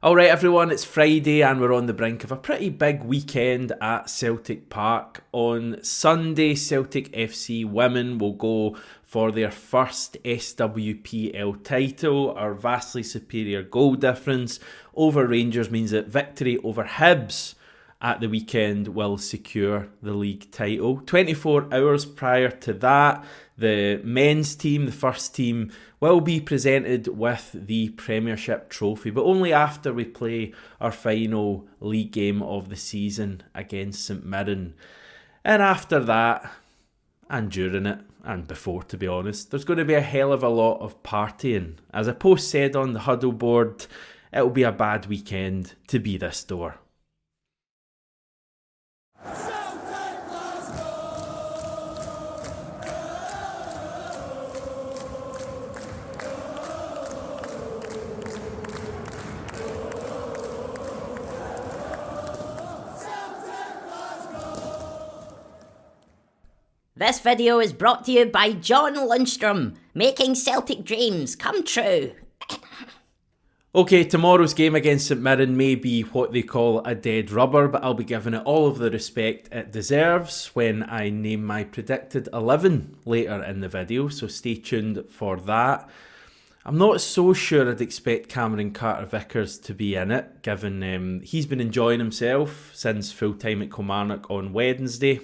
Alright everyone, it's Friday and we're on the brink of a pretty big weekend at Celtic Park. On Sunday, Celtic FC women will go for their first SWPL title. Our vastly superior goal difference over Rangers means that victory over Hibs at the weekend will secure the league title. 24 hours prior to that, the men's team, the first team, will be presented with the Premiership trophy, but only after we play our final league game of the season against St Mirren. And after that, and during it, and before to be honest, there's going to be a hell of a lot of partying. As a post said on the huddle board, it'll be a bad weekend to be this door. This video is brought to you by John Lundstrom, making Celtic dreams come true. Okay, tomorrow's game against St Mirren may be what they call a dead rubber, but I'll be giving it all of the respect it deserves when I name my predicted 11 later in the video, so stay tuned for that. I'm not so sure I'd expect Cameron Carter-Vickers to be in it, given he's been enjoying himself since full-time at Kilmarnock on Wednesday.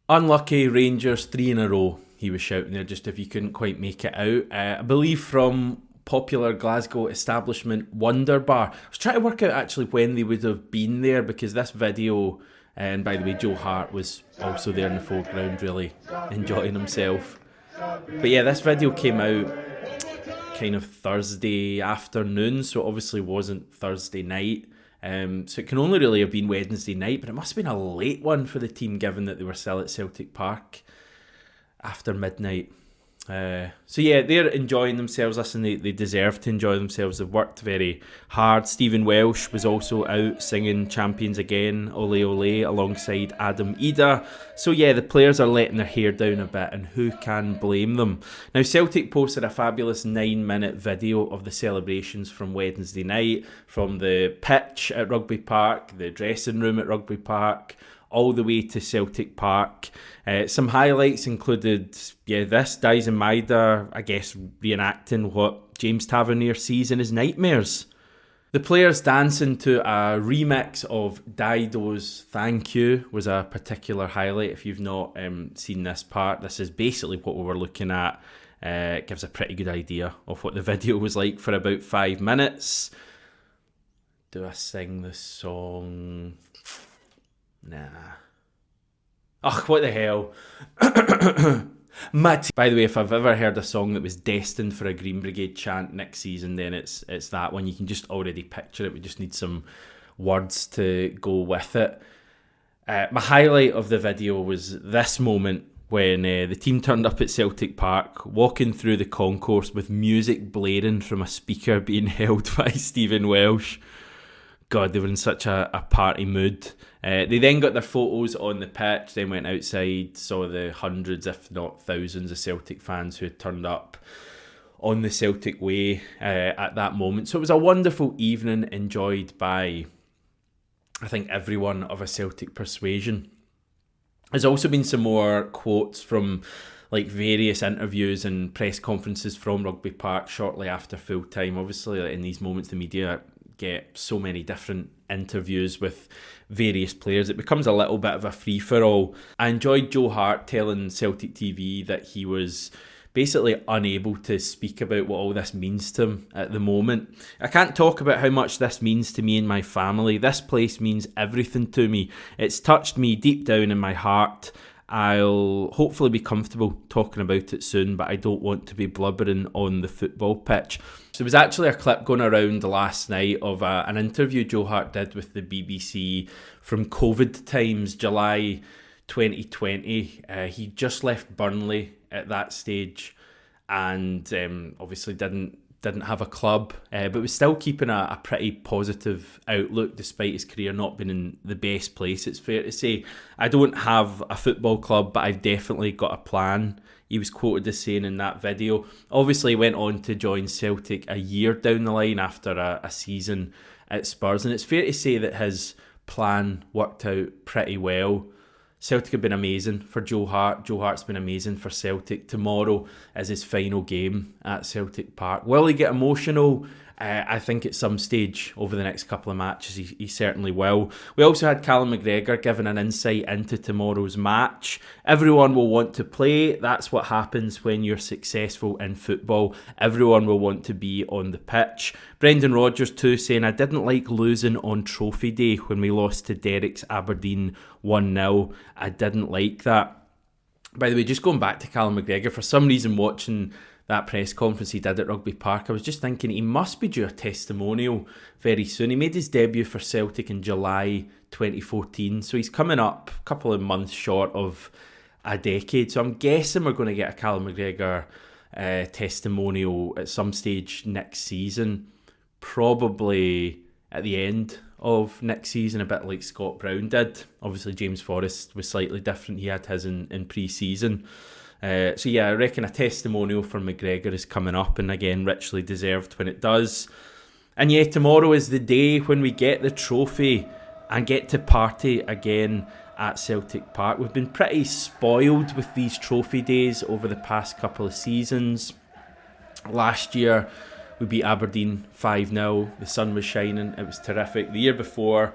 Unlucky Rangers, 3 in a row, he was shouting there, just if you couldn't quite make it out. I believe from popular Glasgow establishment Wonder Bar. I was trying to work out actually when they would have been there, because this video, and by the way, Joe Hart was also there in the foreground, really enjoying himself. But yeah, this video came out kind of Thursday afternoon, so it obviously wasn't Thursday night. So it can only really have been Wednesday night, but it must have been a late one for the team given that they were still at Celtic Park after midnight. So yeah, they're enjoying themselves. Listen, they deserve to enjoy themselves. They've worked very hard. Stephen Welsh was also out singing Champions Again, Ole Ole, alongside Adam Ida. So yeah, the players are letting their hair down a bit, and who can blame them? Now, Celtic posted a fabulous 9-minute video of the celebrations from Wednesday night, from the pitch at Rugby Park, the dressing room at Rugby Park, all the way to Celtic Park. Some highlights included, this Dies and Maida, I guess, reenacting what James Tavernier sees in his nightmares. The players dancing to a remix of Dido's Thank You was a particular highlight. If you've not seen this part, this is basically what we were looking at. It gives a pretty good idea of what the video was like for about 5 minutes. Do I sing the song? Nah. Ugh, what the hell? By the way, if I've ever heard a song that was destined for a Green Brigade chant next season, then it's that one. You can just already picture it. We just need some words to go with it. My highlight of the video was this moment when the team turned up at Celtic Park, walking through the concourse with music blaring from a speaker being held by Stephen Welsh. God, they were in such a party mood. They then got their photos on the pitch, then went outside, saw the hundreds, if not thousands, of Celtic fans who had turned up on the Celtic Way at that moment. So it was a wonderful evening, enjoyed by, I think, everyone of a Celtic persuasion. There's also been some more quotes from various interviews and press conferences from Rugby Park shortly after full time. Obviously, in these moments, the media get so many different interviews with various players, it becomes a little bit of a free-for-all. I enjoyed Joe Hart telling Celtic TV that he was basically unable to speak about what all this means to him at the moment. I can't talk about how much this means to me and my family. This place means everything to me. It's touched me deep down in my heart. I'll hopefully be comfortable talking about it soon, but I don't want to be blubbering on the football pitch. So there was actually a clip going around last night of an interview Joe Hart did with the BBC from COVID times, July 2020. He just left Burnley at that stage and obviously didn't have a club, but was still keeping a pretty positive outlook despite his career not being in the best place. It's fair to say I don't have a football club, but I've definitely got a plan. he was quoted as saying in that video. Obviously, he went on to join Celtic a year down the line after a season at Spurs, and it's fair to say that his plan worked out pretty well. Celtic have been amazing for Joe Hart. Joe Hart's been amazing for Celtic. Tomorrow is his final game at Celtic Park. Will he get emotional? I think at some stage over the next couple of matches he certainly will. We also had Callum McGregor giving an insight into tomorrow's match. Everyone will want to play. That's what happens when you're successful in football. Everyone will want to be on the pitch. Brendan Rodgers too saying, I didn't like losing on trophy day when we lost to Derrick's Aberdeen 1-0. I didn't like that. By the way, just going back to Callum McGregor, for some reason watching that press conference he did at Rugby Park, I was just thinking he must be due a testimonial very soon. He made his debut for Celtic in July 2014, so he's coming up a couple of months short of a decade. So I'm guessing we're going to get a Callum McGregor testimonial at some stage next season, probably at the end of next season, a bit like Scott Brown did. Obviously James Forrest was slightly different, he had his in pre-season. So yeah, I reckon a testimonial for McGregor is coming up, and again, richly deserved when it does. And yeah, tomorrow is the day when we get the trophy and get to party again at Celtic Park. We've been pretty spoiled with these trophy days over the past couple of seasons. Last year, we beat Aberdeen 5-0. The sun was shining. It was terrific. The year before,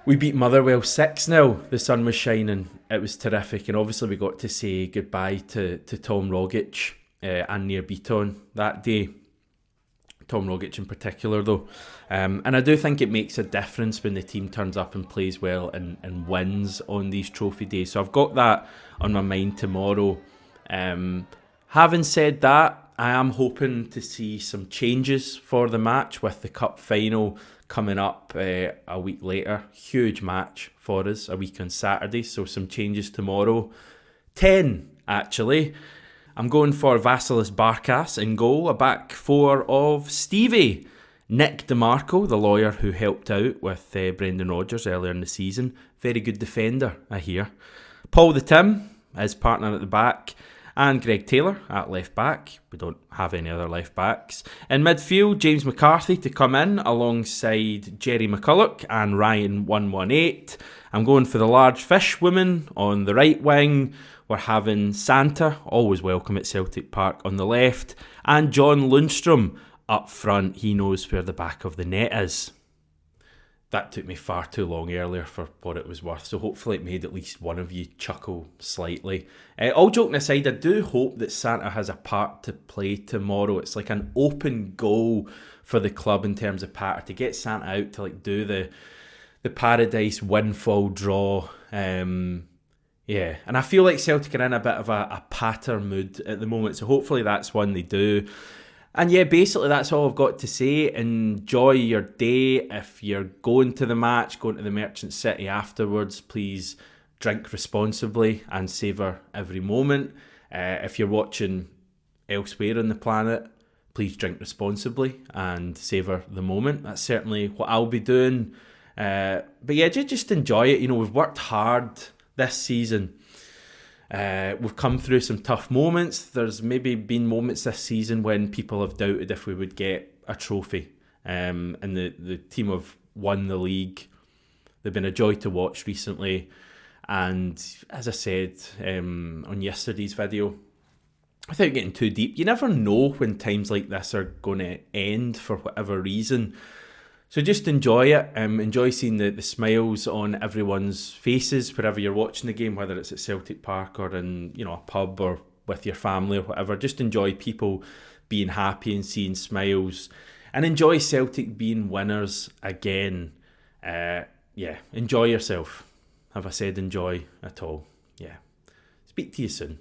we beat Motherwell 6-0. The sun was shining. It was terrific. And obviously we got to say goodbye to Tom Rogic and Nir Bitton that day. Tom Rogic in particular though. And I do think it makes a difference when the team turns up and plays well and wins on these trophy days. So I've got that on my mind tomorrow. Having said that, I am hoping to see some changes for the match with the cup final coming up a week later. Huge match for us, a week on Saturday, so some changes tomorrow. 10, actually. I'm going for Vasilis Barkas in goal, a back four of Stevie. Nick DeMarco, the lawyer who helped out with Brendan Rodgers earlier in the season. Very good defender, I hear. Paul the Tim, his partner at the back. And Greg Taylor at left back. We don't have any other left backs. In midfield, James McCarthy to come in alongside Jerry McCulloch and Ryan 118. I'm going for the large fish woman on the right wing. We're having Santa, always welcome at Celtic Park, on the left. And John Lundstrom up front. He knows where the back of the net is. That took me far too long earlier for what it was worth, so hopefully it made at least one of you chuckle slightly. All joking aside, I do hope that Santa has a part to play tomorrow. It's like an open goal for the club in terms of Patter, to get Santa out to like do the Paradise windfall draw. Yeah, and I feel like Celtic are in a bit of a Patter mood at the moment, so hopefully that's one they do. And yeah, basically that's all I've got to say. Enjoy your day. If you're going to the match, going to the Merchant City afterwards, please drink responsibly and savour every moment. If you're watching elsewhere on the planet, please drink responsibly and savour the moment. That's certainly what I'll be doing. But yeah, just enjoy it. You know, we've worked hard this season. We've come through some tough moments. There's maybe been moments this season when people have doubted if we would get a trophy. And the team have won the league. They've been a joy to watch recently. And as I said on yesterday's video, without getting too deep, you never know when times like this are going to end for whatever reason. So just enjoy it. Enjoy seeing the smiles on everyone's faces wherever you're watching the game, whether it's at Celtic Park or in a pub or with your family or whatever. Just enjoy people being happy and seeing smiles, and enjoy Celtic being winners again. Yeah, enjoy yourself. Have I said enjoy at all? Yeah. Speak to you soon.